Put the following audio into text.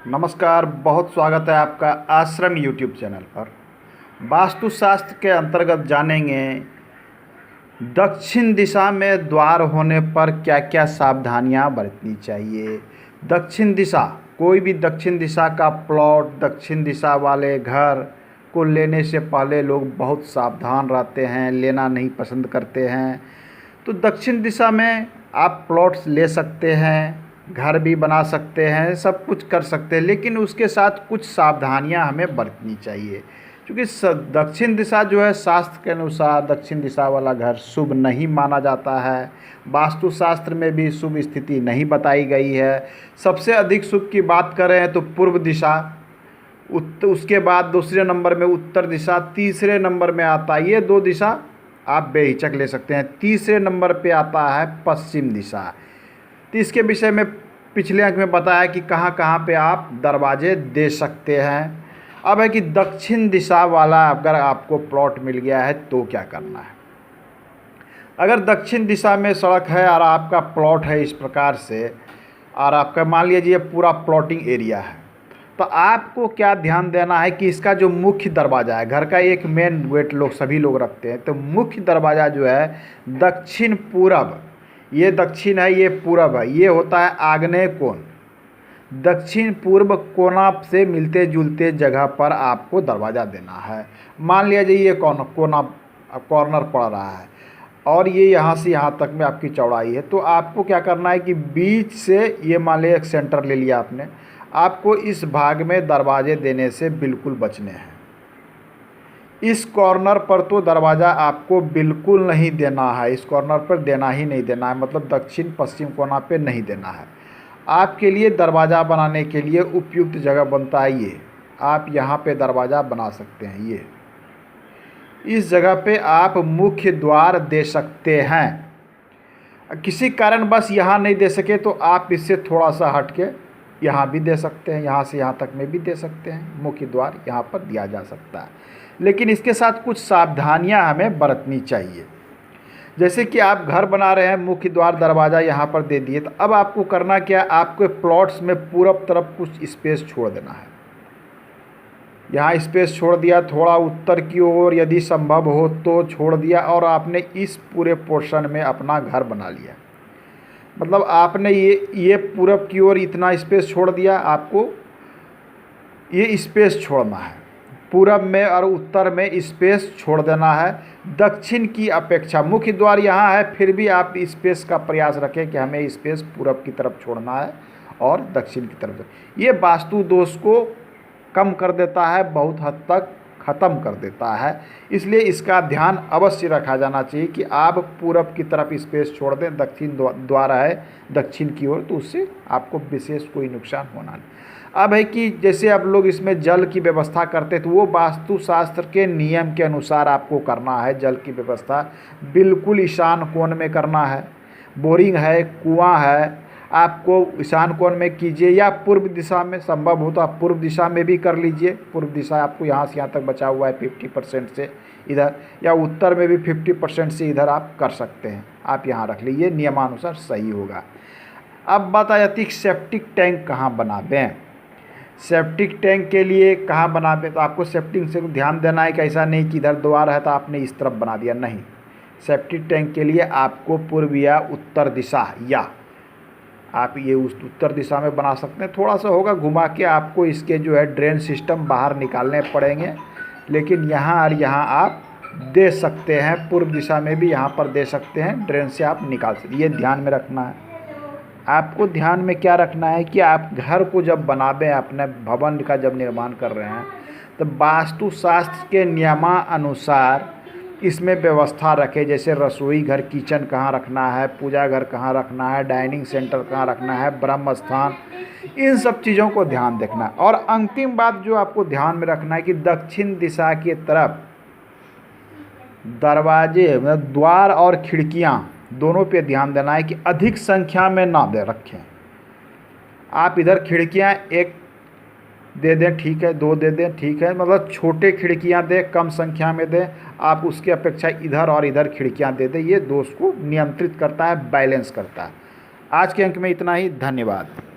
नमस्कार, बहुत स्वागत है आपका आश्रम यूट्यूब चैनल पर। वास्तुशास्त्र के अंतर्गत जानेंगे दक्षिण दिशा में द्वार होने पर क्या क्या सावधानियां बरतनी चाहिए। दक्षिण दिशा, कोई भी दक्षिण दिशा का प्लॉट, दक्षिण दिशा वाले घर को लेने से पहले लोग बहुत सावधान रहते हैं, लेना नहीं पसंद करते हैं। तो दक्षिण दिशा में आप प्लॉट्स ले सकते हैं, घर भी बना सकते हैं, सब कुछ कर सकते हैं, लेकिन उसके साथ कुछ सावधानियां हमें बरतनी चाहिए। क्योंकि दक्षिण दिशा जो है, शास्त्र के अनुसार दक्षिण दिशा वाला घर शुभ नहीं माना जाता है। वास्तुशास्त्र में भी शुभ स्थिति नहीं बताई गई है। सबसे अधिक शुभ की बात करें तो पूर्व दिशा, उसके बाद दूसरे नंबर में उत्तर दिशा, तीसरे नंबर में आता है, ये दो दिशा आप बेहिचक ले सकते हैं। तीसरे नंबर पे आता है पश्चिम दिशा। तो इसके विषय में पिछले अंक में बताया कि कहाँ कहाँ पे आप दरवाजे दे सकते हैं। अब है कि दक्षिण दिशा वाला अगर आपको प्लॉट मिल गया है तो क्या करना है। अगर दक्षिण दिशा में सड़क है और आपका प्लॉट है इस प्रकार से, और आपका मान लीजिए पूरा प्लॉटिंग एरिया है, तो आपको क्या ध्यान देना है कि इसका जो मुख्य दरवाज़ा है, घर का एक मेन गेट लोग सभी लोग रखते हैं, तो मुख्य दरवाज़ा जो है दक्षिण पूरब, ये दक्षिण है, ये पूरब है, ये होता है आग्नेय कोण। दक्षिण पूर्व कोना से मिलते जुलते जगह पर आपको दरवाज़ा देना है। मान लीजिए ये कॉर्नर पड़ रहा है और ये यहाँ से यहाँ तक में आपकी चौड़ाई है, तो आपको क्या करना है कि बीच से, ये मान लीजिए एक सेंटर ले लिया आपने, आपको इस भाग में दरवाजे देने से बिल्कुल बचने हैं। इस कॉर्नर पर तो दरवाज़ा आपको बिल्कुल नहीं देना है, इस कॉर्नर पर देना ही नहीं देना है, मतलब दक्षिण पश्चिम कोना पे नहीं देना है। आपके लिए दरवाज़ा बनाने के लिए उपयुक्त जगह बनता है ये, आप यहाँ पे दरवाज़ा बना सकते हैं। ये इस जगह पे आप मुख्य द्वार दे सकते हैं। किसी कारण बस यहाँ नहीं दे सके तो आप इससे थोड़ा सा हट के यहाँ भी दे सकते हैं, यहाँ से यहाँ तक में भी दे सकते हैं। मुख्य द्वार यहाँ पर दिया जा सकता है, लेकिन इसके साथ कुछ सावधानियां हमें बरतनी चाहिए। जैसे कि आप घर बना रहे हैं, मुख्य द्वार दरवाज़ा यहाँ पर दे दिए, तो अब आपको करना क्या, आपके प्लॉट्स में पूरब तरफ कुछ स्पेस छोड़ देना है। यहाँ स्पेस छोड़ दिया, थोड़ा उत्तर की ओर यदि संभव हो तो छोड़ दिया, और आपने इस पूरे पोर्शन में अपना घर बना लिया। मतलब आपने ये पूरब की ओर इतना स्पेस छोड़ दिया, आपको ये स्पेस छोड़ना है। पूरब में और उत्तर में स्पेस छोड़ देना है। दक्षिण की अपेक्षा मुख्य द्वार यहाँ है, फिर भी आप स्पेस का प्रयास रखें कि हमें स्पेस पूरब की तरफ छोड़ना है और दक्षिण की तरफ। ये वास्तु दोष को कम कर देता है, बहुत हद तक ख़त्म कर देता है। इसलिए इसका ध्यान अवश्य रखा जाना चाहिए कि आप पूरब की तरफ स्पेस छोड़ दें, दक्षिण द्वार है दक्षिण की ओर, तो उससे आपको विशेष कोई नुकसान होना नहीं। अब है कि जैसे अब लोग इसमें जल की व्यवस्था करते हैं, तो वो वास्तुशास्त्र के नियम के अनुसार आपको करना है। जल की व्यवस्था बिल्कुल ईशान कोण में करना है। बोरिंग है, कुआं है, आपको ईशान कोण में कीजिए, या पूर्व दिशा में संभव हो तो आप पूर्व दिशा में भी कर लीजिए। पूर्व दिशा आपको यहाँ से यहाँ तक बचा हुआ है 50% से इधर, या उत्तर में भी 50% से इधर आप कर सकते हैं। आप यहाँ रख लीजिए, नियमानुसार सही होगा। अब बात आ जाती है सेप्टिक टैंक कहाँ बनावें। सेप्टिक टैंक के लिए कहाँ बनावें, तो आपको सेप्टिक से ध्यान देना है कि ऐसा नहीं कि इधर द्वार है तो आपने इस तरफ बना दिया, नहीं। सेप्टिक टैंक के लिए आपको पूर्व या उत्तर दिशा, या आप ये उस उत्तर दिशा में बना सकते हैं। थोड़ा सा होगा घुमा के आपको इसके जो है ड्रेन सिस्टम बाहर निकालने पड़ेंगे, लेकिन यहाँ और यहाँ आप दे सकते हैं। पूर्व दिशा में भी यहाँ पर दे सकते हैं, ड्रेन से आप निकाल सकते। ये ध्यान में रखना है। आपको ध्यान में क्या रखना है कि आप घर को जब बनावें, अपने भवन का जब निर्माण कर रहे हैं, तो वास्तुशास्त्र के नियमानुसार इसमें व्यवस्था रखें। जैसे रसोई घर, किचन कहाँ रखना है, पूजा घर कहाँ रखना है, डाइनिंग सेंटर कहाँ रखना है, ब्रह्म स्थान, इन सब चीज़ों को ध्यान रखना है। और अंतिम बात जो आपको ध्यान में रखना है कि दक्षिण दिशा की तरफ दरवाजे, द्वार और खिड़कियाँ दोनों पे ध्यान देना है कि अधिक संख्या में ना दे रखें। आप इधर खिड़कियां एक दे दें, ठीक है, दो दे दें, ठीक है, मतलब छोटे खिड़कियां दें, कम संख्या में दें। आप उसके अपेक्षा इधर और इधर खिड़कियां दे दें। ये दोष को नियंत्रित करता है, बैलेंस करता है। आज के अंक में इतना ही, धन्यवाद।